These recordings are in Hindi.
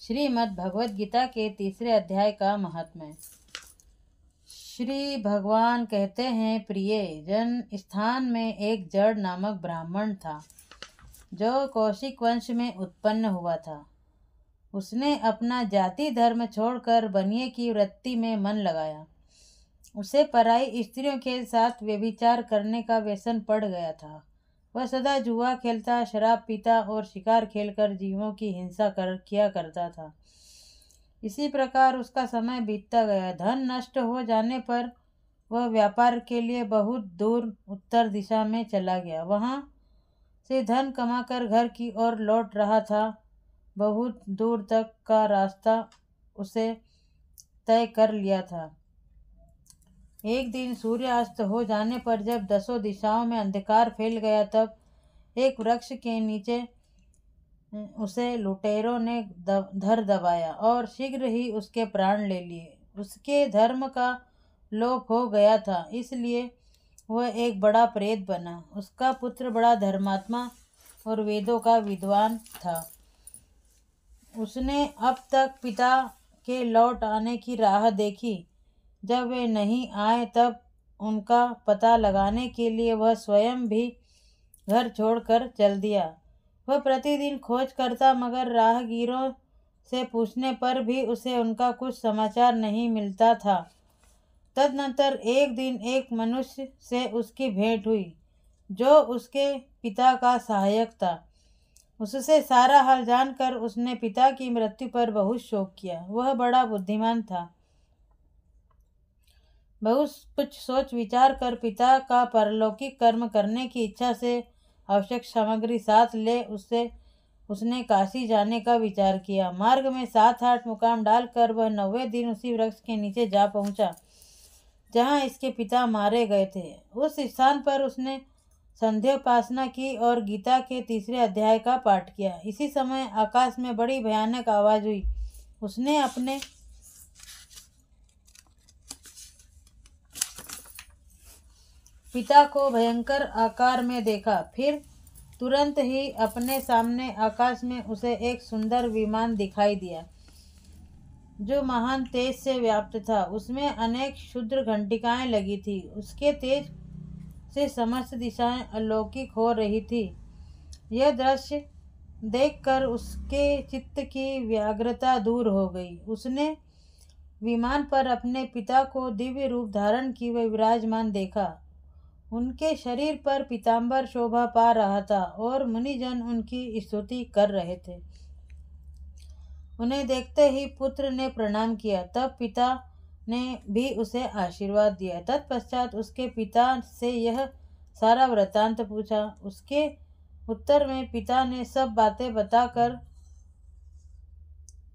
श्रीमद् भगवद गीता के तीसरे अध्याय का महात्म्य। श्री भगवान कहते हैं, प्रिय जन, स्थान में एक जड़ नामक ब्राह्मण था जो कौशिक वंश में उत्पन्न हुआ था। उसने अपना जाति धर्म छोड़कर बनिए की वृत्ति में मन लगाया। उसे पराई स्त्रियों के साथ व्यभिचार करने का व्यसन पड़ गया था। वह सदा जुआ खेलता, शराब पीता और शिकार खेलकर जीवों की हिंसा किया करता था। इसी प्रकार उसका समय बीतता गया। धन नष्ट हो जाने पर वह व्यापार के लिए बहुत दूर उत्तर दिशा में चला गया। वहाँ से धन कमाकर घर की ओर लौट रहा था। बहुत दूर तक का रास्ता उसे तय कर लिया था। एक दिन सूर्यास्त हो जाने पर जब दसों दिशाओं में अंधकार फैल गया, तब एक वृक्ष के नीचे उसे लुटेरों ने धर दबाया और शीघ्र ही उसके प्राण ले लिए। उसके धर्म का लोप हो गया था, इसलिए वह एक बड़ा प्रेत बना। उसका पुत्र बड़ा धर्मात्मा और वेदों का विद्वान था। उसने अब तक पिता के लौट आने की राह देखी। जब वे नहीं आए तब उनका पता लगाने के लिए वह स्वयं भी घर छोड़कर चल दिया। वह प्रतिदिन खोज करता, मगर राहगीरों से पूछने पर भी उसे उनका कुछ समाचार नहीं मिलता था। तदनंतर एक दिन एक मनुष्य से उसकी भेंट हुई जो उसके पिता का सहायक था। उससे सारा हाल जानकर उसने पिता की मृत्यु पर बहुत शोक किया। वह बड़ा बुद्धिमान था। बहुत कुछ सोच विचार कर पिता का परलौकिक कर्म करने की इच्छा से आवश्यक सामग्री साथ ले उसने काशी जाने का विचार किया। मार्ग में 7-8 मुकाम डालकर वह 9वें दिन उसी वृक्ष के नीचे जा पहुंचा जहां इसके पिता मारे गए थे। उस स्थान पर उसने संध्योपासना की और गीता के तीसरे अध्याय का पाठ किया। इसी समय आकाश में बड़ी भयानक आवाज हुई। उसने अपने पिता को भयंकर आकार में देखा। फिर तुरंत ही अपने सामने आकाश में उसे एक सुंदर विमान दिखाई दिया जो महान तेज से व्याप्त था। उसमें अनेक क्षुद्र घंटिकाएं लगी थी। उसके तेज से समस्त दिशाएं अलौकिक हो रही थी। यह दृश्य देखकर उसके चित्त की व्याग्रता दूर हो गई। उसने विमान पर अपने पिता को दिव्य रूप धारण किए हुए विराजमान देखा। उनके शरीर पर पीतांबर शोभा पा रहा था और मुनिजन उनकी स्तुति कर रहे थे। उन्हें देखते ही पुत्र ने प्रणाम किया। तब पिता ने भी उसे आशीर्वाद दिया। तत्पश्चात उसके पिता से यह सारा वृत्तांत पूछा। उसके उत्तर में पिता ने सब बातें बताकर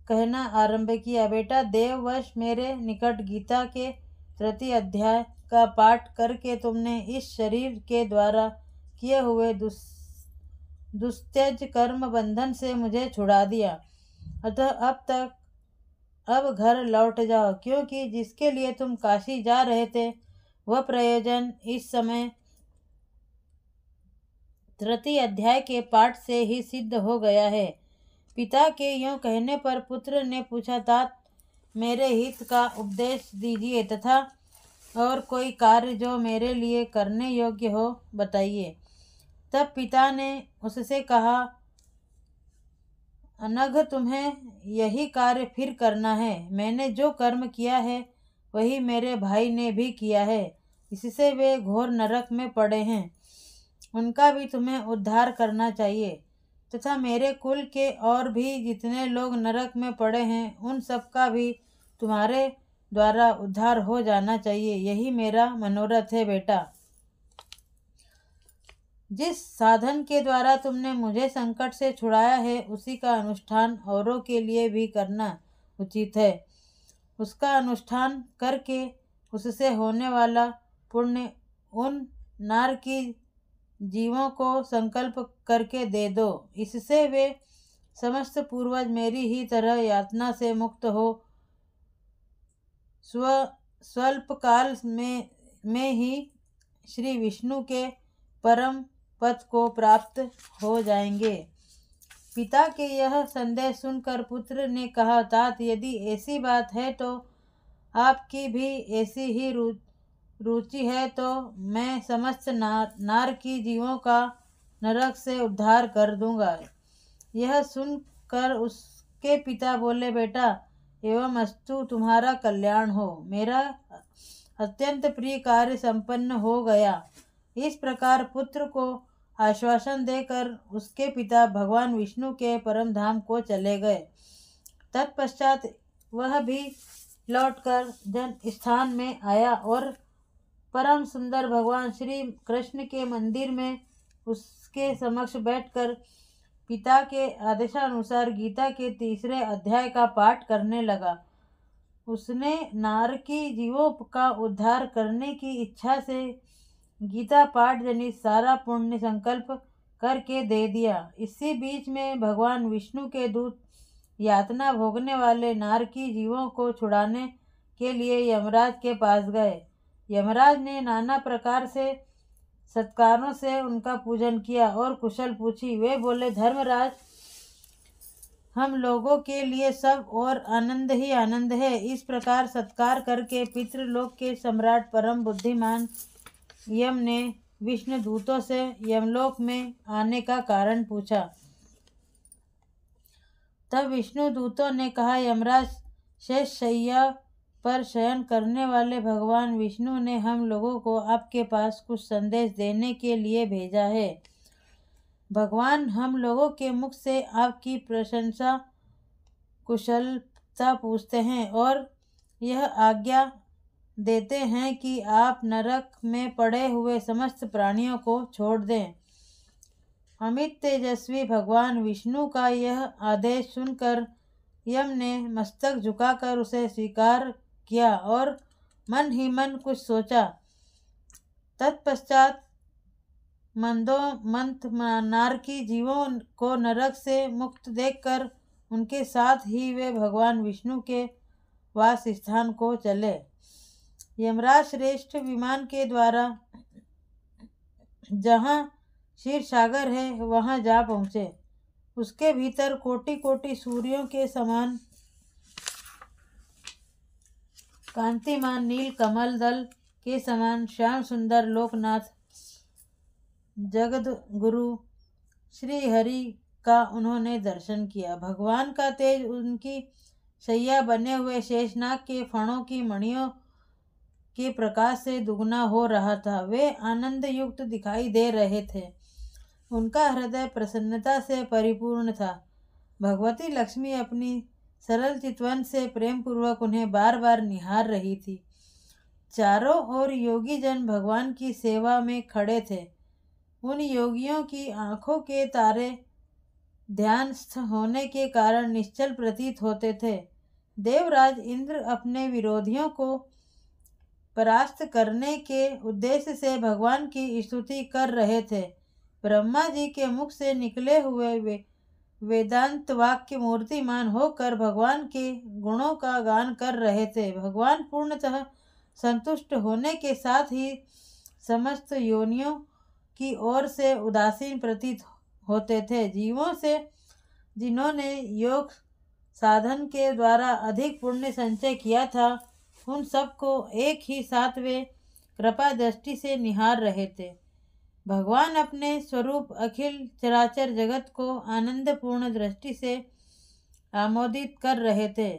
कहना आरंभ किया, बेटा, देववश मेरे निकट गीता के तृतीय अध्याय का पाठ करके तुमने इस शरीर के द्वारा किए हुए दुस्त्यज कर्म बंधन से मुझे छुड़ा दिया। अतः अब घर लौट जाओ, क्योंकि जिसके लिए तुम काशी जा रहे थे वह प्रयोजन इस समय तृतीय अध्याय के पाठ से ही सिद्ध हो गया है। पिता के यों कहने पर पुत्र ने पूछा, तात, मेरे हित का उपदेश दीजिए तथा और कोई कार्य जो मेरे लिए करने योग्य हो बताइए। तब पिता ने उससे कहा, अनघ, तुम्हें यही कार्य फिर करना है। मैंने जो कर्म किया है वही मेरे भाई ने भी किया है। इससे वे घोर नरक में पड़े हैं। उनका भी तुम्हें उद्धार करना चाहिए तथा मेरे कुल के और भी जितने लोग नरक में पड़े हैं उन सब का भी तुम्हारे द्वारा उद्धार हो जाना चाहिए। यही मेरा मनोरथ है। बेटा, जिस साधन के द्वारा तुमने मुझे संकट से छुड़ाया है उसी का अनुष्ठान औरों के लिए भी करना उचित है। उसका अनुष्ठान करके उससे होने वाला पुण्य उन नार की जीवों को संकल्प करके दे दो। इससे वे समस्त पूर्वज मेरी ही तरह यातना से मुक्त हो स्वल्प काल में ही श्री विष्णु के परम पद को प्राप्त हो जाएंगे। पिता के यह संदेश सुनकर पुत्र ने कहा, तात, यदि ऐसी बात है तो आपकी भी ऐसी ही रुचि है तो मैं समस्त नार की जीवों का नरक से उद्धार कर दूंगा। यह सुनकर उसके पिता बोले, बेटा, एवं अस्तु, तुम्हारा कल्याण हो, मेरा अत्यंत प्रिय कार्य संपन्न हो गया। इस प्रकार पुत्र को आश्वासन देकर उसके पिता भगवान विष्णु के परम धाम को चले गए। तत्पश्चात वह भी लौटकर जन स्थान में आया और परम सुंदर भगवान श्री कृष्ण के मंदिर में उसके समक्ष बैठकर पिता के आदेशानुसार गीता के 3 अध्याय का पाठ करने लगा। उसने नारकी जीवों का उद्धार करने की इच्छा से गीता पाठ जनित सारा पुण्य संकल्प करके दे दिया। इसी बीच में भगवान विष्णु के दूत यातना भोगने वाले नारकी जीवों को छुड़ाने के लिए यमराज के पास गए। यमराज ने नाना प्रकार से सत्कारों से उनका पूजन किया और कुशल पूछी। वे बोले, धर्मराज, हम लोगों के लिए सब और आनंद ही आनंद है। इस प्रकार सत्कार करके पितृलोक के सम्राट परम बुद्धिमान यम ने विष्णु दूतों से यमलोक में आने का कारण पूछा। तब विष्णु दूतों ने कहा, यमराज, शेष शैया पर शयन करने वाले भगवान विष्णु ने हम लोगों को आपके पास कुछ संदेश देने के लिए भेजा है। भगवान हम लोगों के मुख से आपकी प्रशंसा कुशलता पूछते हैं और यह आज्ञा देते हैं कि आप नरक में पड़े हुए समस्त प्राणियों को छोड़ दें। अमित तेजस्वी भगवान विष्णु का यह आदेश सुनकर यम ने मस्तक झुकाकर उसे स्वीकार किया और मन ही मन कुछ सोचा। तत्पश्चात मंदोमंथ नारकी जीवों को नरक से मुक्त देखकर उनके साथ ही वे भगवान विष्णु के वास स्थान को चले। यमराज श्रेष्ठ विमान के द्वारा जहाँ क्षीर सागर है वहाँ जा पहुँचे। उसके भीतर कोटि कोटि सूर्यों के समान कांतिमान नील कमल दल के समान श्याम सुंदर लोकनाथ जगद गुरु श्री हरि का उन्होंने दर्शन किया। भगवान का तेज उनकी शैया बने हुए शेषनाग के फणों की मणियों के प्रकाश से दुगना हो रहा था। वे आनंद युक्त दिखाई दे रहे थे। उनका हृदय प्रसन्नता से परिपूर्ण था। भगवती लक्ष्मी अपनी सरल चितवन से प्रेम पूर्वक उन्हें बार बार निहार रही थी। चारों ओर योगी जन भगवान की सेवा में खड़े थे। उन योगियों की आंखों के तारे ध्यानस्थ होने के कारण निश्चल प्रतीत होते थे। देवराज इंद्र अपने विरोधियों को परास्त करने के उद्देश्य से भगवान की स्तुति कर रहे थे। ब्रह्मा जी के मुख से निकले हुए वेदांत वाक्य मूर्तिमान होकर भगवान के गुणों का गान कर रहे थे। भगवान पूर्णतः संतुष्ट होने के साथ ही समस्त योनियों की ओर से उदासीन प्रतीत होते थे। जीवों से जिन्होंने योग साधन के द्वारा अधिक पुण्य संचय किया था, उन सबको एक ही साथ वे कृपा दृष्टि से निहार रहे थे। भगवान अपने स्वरूप अखिल चराचर जगत को आनंदपूर्ण दृष्टि से आमोदित कर रहे थे।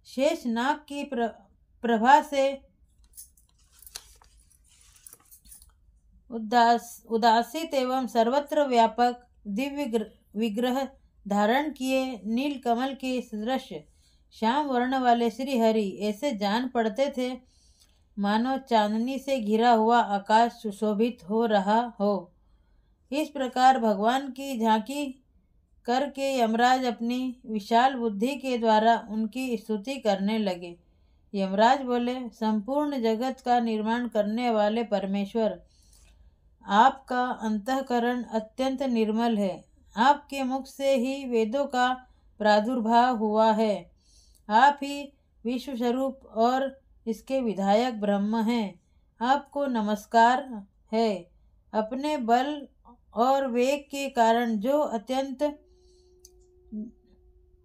शेष नाग की प्रभा से उदासित एवं सर्वत्र व्यापक दिव्य विग्रह धारण किए नील कमल के सदृश श्याम वर्ण वाले श्री हरि ऐसे जान पड़ते थे मानो चांदनी से घिरा हुआ आकाश सुशोभित हो रहा हो। इस प्रकार भगवान की झांकी करके यमराज अपनी विशाल बुद्धि के द्वारा उनकी स्तुति करने लगे। यमराज बोले, संपूर्ण जगत का निर्माण करने वाले परमेश्वर, आपका अंतःकरण अत्यंत निर्मल है। आपके मुख से ही वेदों का प्रादुर्भाव हुआ है। आप ही विश्व स्वरूप और इसके विधायक ब्रह्म हैं। आपको नमस्कार है। अपने बल और वेग के कारण जो अत्यंत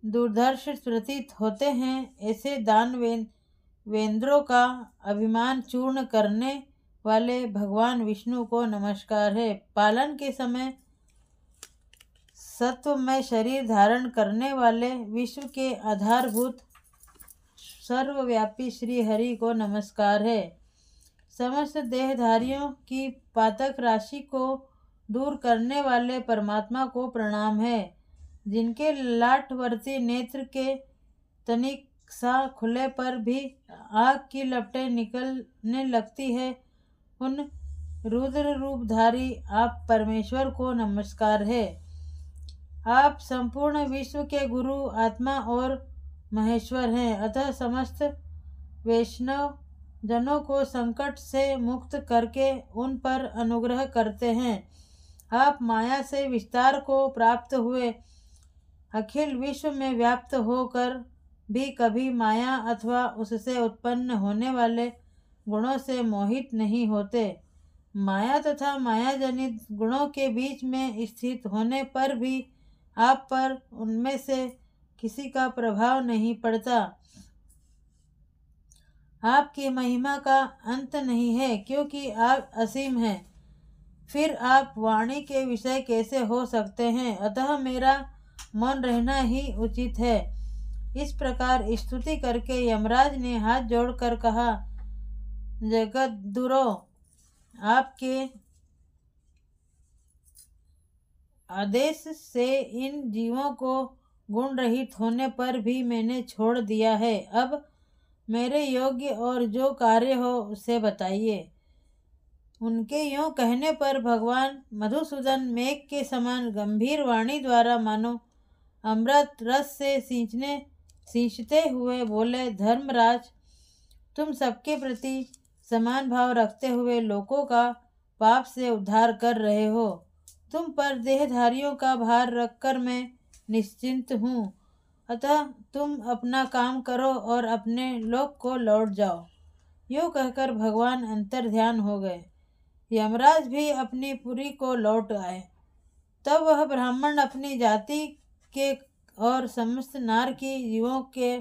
दुर्धर्ष प्रतीत होते हैं, ऐसे दानवेंद्रों का अभिमान चूर्ण करने वाले भगवान विष्णु को नमस्कार है। पालन के समय सत्वमय शरीर धारण करने वाले विश्व के आधारभूत सर्वव्यापी श्री हरि को नमस्कार है। समस्त देहधारियों की पातक राशि को दूर करने वाले परमात्मा को प्रणाम है। जिनके लाटवर्ती नेत्र के तनिक सा खुले पर भी आग की लपटें निकलने लगती है, उन रुद्र रूपधारी आप परमेश्वर को नमस्कार है। आप संपूर्ण विश्व के गुरु, आत्मा और महेश्वर हैं, अतः समस्त वैष्णव जनों को संकट से मुक्त करके उन पर अनुग्रह करते हैं। आप माया से विस्तार को प्राप्त हुए, अखिल विश्व में व्याप्त होकर भी कभी माया अथवा उससे उत्पन्न होने वाले गुणों से मोहित नहीं होते। माया तथा माया जनित गुणों के बीच में स्थित होने पर भी आप पर उनमें से किसी का प्रभाव नहीं पड़ता। आपकी महिमा का अंत नहीं है, क्योंकि आप असीम हैं। फिर आप वाणी के विषय कैसे हो सकते हैं? अतः मेरा मौन रहना ही उचित है। इस प्रकार स्तुति करके यमराज ने हाथ जोड़कर कहा, जगद्गुरो, आपके आदेश से इन जीवों को गुण रहित होने पर भी मैंने छोड़ दिया है। अब मेरे योग्य और जो कार्य हो उसे बताइए। उनके यूँ कहने पर भगवान मधुसूदन मेघ के समान गंभीर वाणी द्वारा मानो अमृत रस से सींचते हुए बोले, धर्मराज, तुम सबके प्रति समान भाव रखते हुए लोगों का पाप से उद्धार कर रहे हो। तुम पर देहधारियों का भार रखकर मैं निश्चिंत हूँ, अतः तुम अपना काम करो और अपने लोक को लौट जाओ। यूँ कहकर भगवान अंतर्ध्यान हो गए। यमराज भी अपनी पुरी को लौट आए। तब वह ब्राह्मण अपनी जाति के और समस्त नार की जीवों के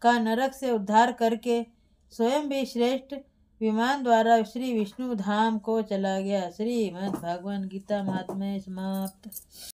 का नरक से उद्धार करके स्वयं भी श्रेष्ठ विमान द्वारा श्री विष्णु धाम को चला गया। श्रीमद् भागवत गीता महात्म्य समाप्त।